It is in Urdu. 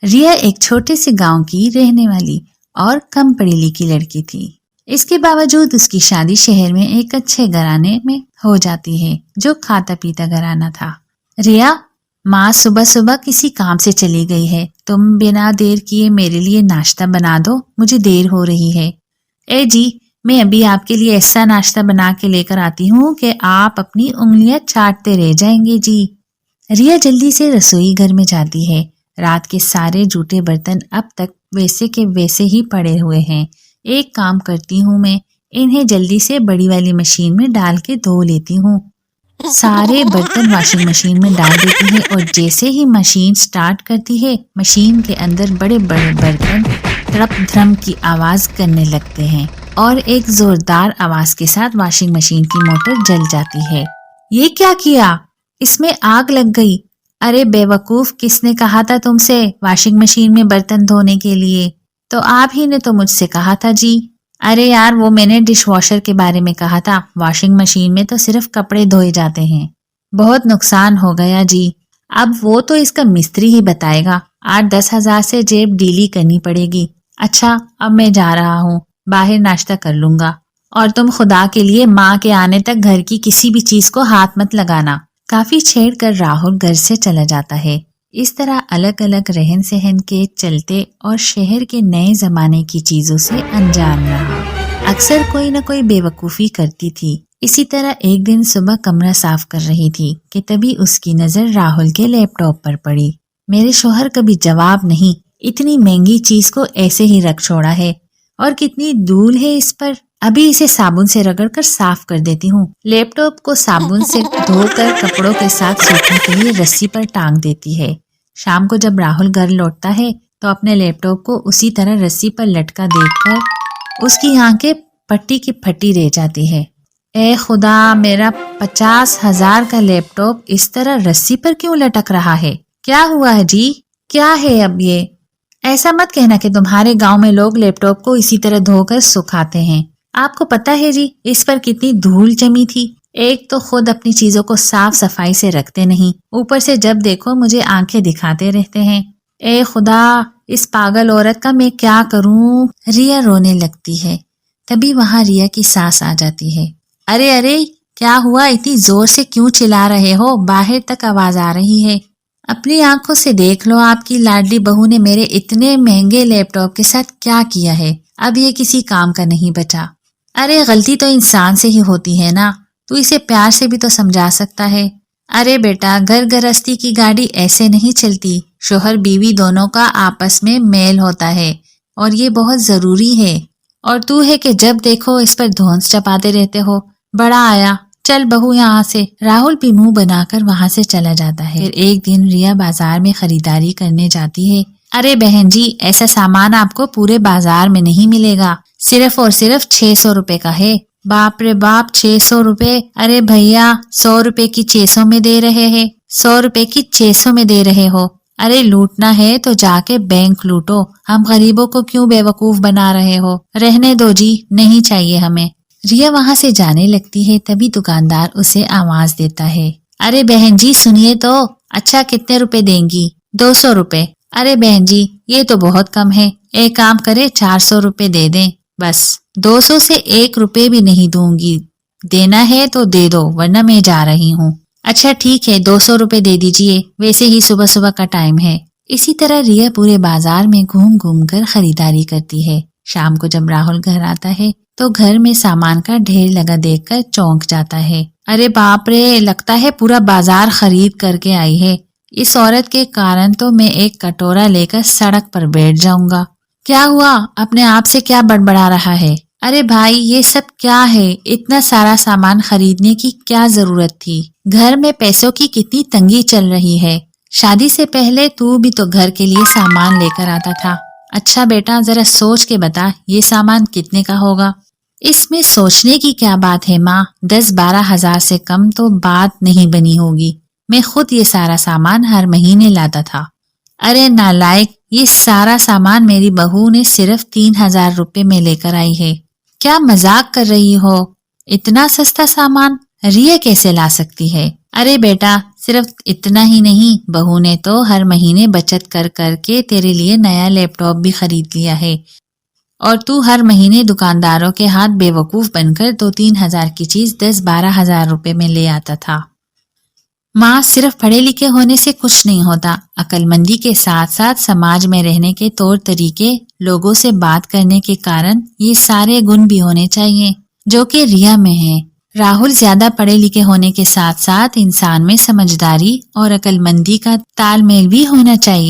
ریا ایک چھوٹے سے گاؤں کی رہنے والی اور کم پڑھی لکھی لڑکی تھی۔ اس کے باوجود اس کی شادی شہر میں ایک اچھے گھرانے میں ہو جاتی ہے جو کھاتا پیتا گھرانہ تھا۔ ریا، ماں صبح صبح کسی کام سے چلی گئی ہے، تم بنا دیر کیے میرے لیے ناشتہ بنا دو، مجھے دیر ہو رہی ہے۔ اے جی، میں ابھی آپ کے لیے ایسا ناشتہ بنا کے لے کر آتی ہوں کہ آپ اپنی انگلیاں چاٹتے رہ جائیں گے جی۔ ریا جلدی سے رسوئی گھر میں جاتی ہے۔ رات کے سارے جھوٹے برتن اب تک ویسے کے ویسے ہی پڑے ہوئے ہیں۔ ایک کام کرتی ہوں، میں انہیں جلدی سے بڑی والی مشین میں ڈال کے دھو لیتی ہوں۔ سارے برتن واشنگ مشین میں ڈال دیتی ہے اور جیسے ہی مشین سٹارٹ کرتی ہے، مشین کے اندر بڑے بڑے برتن تڑپ دھرم کی آواز کرنے لگتے ہیں اور ایک زوردار آواز کے ساتھ واشنگ مشین کی موٹر جل جاتی ہے۔ یہ کیا کیا؟ اس میں آگ لگ گئی۔ ارے بے وقوف، کس نے کہا تھا تم سے واشنگ مشین میں برتن دھونے کے لیے؟ تو آپ ہی نے تو مجھ سے کہا تھا جی۔ ارے یار، وہ میں نے ڈش واشر کے بارے میں کہا تھا، واشنگ مشین میں تو صرف کپڑے دھوئے جاتے ہیں۔ بہت نقصان ہو گیا جی۔ اب وہ تو اس کا مستری ہی بتائے گا، 8-10 ہزار سے جیب ڈیلی کرنی پڑے گی۔ اچھا، اب میں جا رہا ہوں، باہر ناشتہ کر لوں گا، اور تم خدا کے لیے ماں کے آنے تک گھر کی کسی بھی چیز کو ہاتھ مت لگانا۔ کافی چھیڑ کر راہل گھر سے چلا جاتا ہے۔ اس طرح الگ الگ رہن سہن کے چلتے اور شہر کے نئے زمانے کی چیزوں سے انجان رہا۔ اکثر کوئی نہ کوئی بے وقوفی کرتی تھی۔ اسی طرح ایک دن صبح کمرہ صاف کر رہی تھی کہ تبھی اس کی نظر راہل کے لیپ ٹاپ پر پڑی۔ میرے شوہر کبھی جواب نہیں، اتنی مہنگی چیز کو ایسے ہی رکھ چھوڑا ہے، اور کتنی دھول ہے اس پر۔ ابھی اسے صابن سے رگڑ کر صاف کر دیتی ہوں۔ لیپ ٹاپ کو صابن سے دھو کر کپڑوں کے ساتھ سوکھنے کے لیے رسی پر ٹانگ دیتی ہے۔ شام کو جب راہل گھر لوٹتا ہے تو اپنے لیپ ٹاپ کو اسی طرح رسی پر لٹکا دیکھ کر اس کی آنکھیں پٹی کی پھٹی رہ جاتی ہے۔ اے خدا، میرا 50,000 کا لیپ ٹاپ اس طرح رسی پر کیوں لٹک رہا ہے؟ کیا ہوا ہے جی؟ کیا ہے اب یہ؟ ایسا مت کہنا کہ تمہارے گاؤں میں لوگ لیپ ٹاپ کو اسی طرح دھو کر سکھاتے ہیں۔ آپ کو پتہ ہے جی اس پر کتنی دھول جمی تھی؟ ایک تو خود اپنی چیزوں کو صاف صفائی سے رکھتے نہیں، اوپر سے جب دیکھو مجھے آنکھیں دکھاتے رہتے ہیں۔ اے خدا، اس پاگل عورت کا میں کیا کروں؟ ریا رونے لگتی ہے۔ تبھی وہاں ریا کی ساس آ جاتی ہے۔ ارے ارے، کیا ہوا؟ اتنی زور سے کیوں چلا رہے ہو؟ باہر تک آواز آ رہی ہے۔ اپنی آنکھوں سے دیکھ لو، آپ کی لاڈلی بہو نے میرے اتنے مہنگے لیپ ٹاپ کے ساتھ کیا کیا ہے۔ اب یہ کسی کام کا نہیں بچا۔ ارے غلطی تو انسان سے ہی ہوتی ہے نا، تو اسے پیار سے بھی تو سمجھا سکتا ہے۔ ارے بیٹا، گھر گرہستی کی گاڑی ایسے نہیں چلتی، شوہر بیوی دونوں کا آپس میں میل ہوتا ہے اور یہ بہت ضروری ہے۔ اور تو ہے کہ جب دیکھو اس پر دھونس چپاتے رہتے ہو۔ بڑا آیا، چل بہو یہاں سے۔ راہل بھی منہ بنا کر وہاں سے چلا جاتا ہے۔ پھر ایک دن ریا بازار میں خریداری کرنے جاتی ہے۔ ارے بہن جی، ایسا سامان آپ کو پورے بازار میں نہیں ملے گا، صرف اور صرف 600 روپے کا ہے۔ باپ رے باپ، 600 روپے؟ ارے بھیا، 100 روپے کی 600 میں دے رہے ہیں، 100 روپے کی 600 میں دے رہے ہو۔ ارے لوٹنا ہے تو جا کے بینک لوٹو، ہم غریبوں کو کیوں بے وقوف بنا رہے ہو؟ رہنے دو جی، نہیں چاہیے ہمیں۔ ریا وہاں سے جانے لگتی ہے، تبھی دکاندار اسے آواز دیتا ہے۔ ارے بہن جی سنیے تو۔ اچھا، کتنے روپے دیں گی؟ 200 روپے۔ ارے بہن جی، یہ تو بہت کم ہے، ایک کام کرے 400 روپے دے دیں بس۔ 200 سے 1 روپے بھی نہیں دوں گی، دینا ہے تو دے دو ورنہ میں جا رہی ہوں۔ اچھا ٹھیک ہے، 200 روپے دے دیجئے، ویسے ہی صبح صبح کا ٹائم ہے۔ اسی طرح ریا پورے بازار میں گھوم گھوم کر خریداری کرتی ہے۔ شام کو جب راہل گھر آتا ہے تو گھر میں سامان کا ڈھیر لگا دیکھ کر چونک جاتا ہے۔ ارے باپ رے، لگتا ہے پورا بازار خرید کر کے آئی ہے۔ اس عورت کے کارن تو میں ایک کٹورا لے کر سڑک پر بیٹھ جاؤں گا۔ کیا ہوا؟ اپنے آپ سے کیا بڑبڑا رہا ہے؟ ارے بھائی، یہ سب کیا ہے؟ اتنا سارا سامان خریدنے کی کیا ضرورت تھی؟ گھر میں پیسوں کی کتنی تنگی چل رہی ہے۔ شادی سے پہلے تو بھی تو گھر کے لیے سامان لے کر آتا تھا۔ اچھا بیٹا، ذرا سوچ کے بتا یہ سامان کتنے کا ہوگا؟ اس میں سوچنے کی کیا بات ہے ماں، 10-12 ہزار سے کم تو بات نہیں بنی ہوگی۔ میں خود یہ سارا سامان ہر مہینے لاتا تھا۔ ارے نالائق، یہ سارا سامان میری بہو نے صرف 3,000 روپے میں لے کر آئی ہے۔ کیا مذاق کر رہی ہو؟ اتنا سستا سامان ریا کیسے لا سکتی ہے؟ ارے بیٹا، صرف اتنا ہی نہیں، بہو نے تو ہر مہینے بچت کر کر کے تیرے لیے نیا لیپ ٹاپ بھی خرید لیا ہے، اور تو ہر مہینے دکانداروں کے ہاتھ بے وقوف بن کر 2-3 ہزار کی چیز 10-12 ہزار روپے میں لے آتا تھا۔ ماں، صرف پڑھے لکھے ہونے سے کچھ نہیں ہوتا، عقل مندی کے ساتھ ساتھ سماج میں رہنے کے طور طریقے، لوگوں سے بات کرنے کے کارن، یہ سارے گن بھی ہونے چاہیے جو کہ ریا میں ہیں۔ راہل، زیادہ پڑھے لکھے ہونے کے ساتھ ساتھ انسان میں سمجھداری اور عقل مندی کا تال میل بھی ہونا چاہیے۔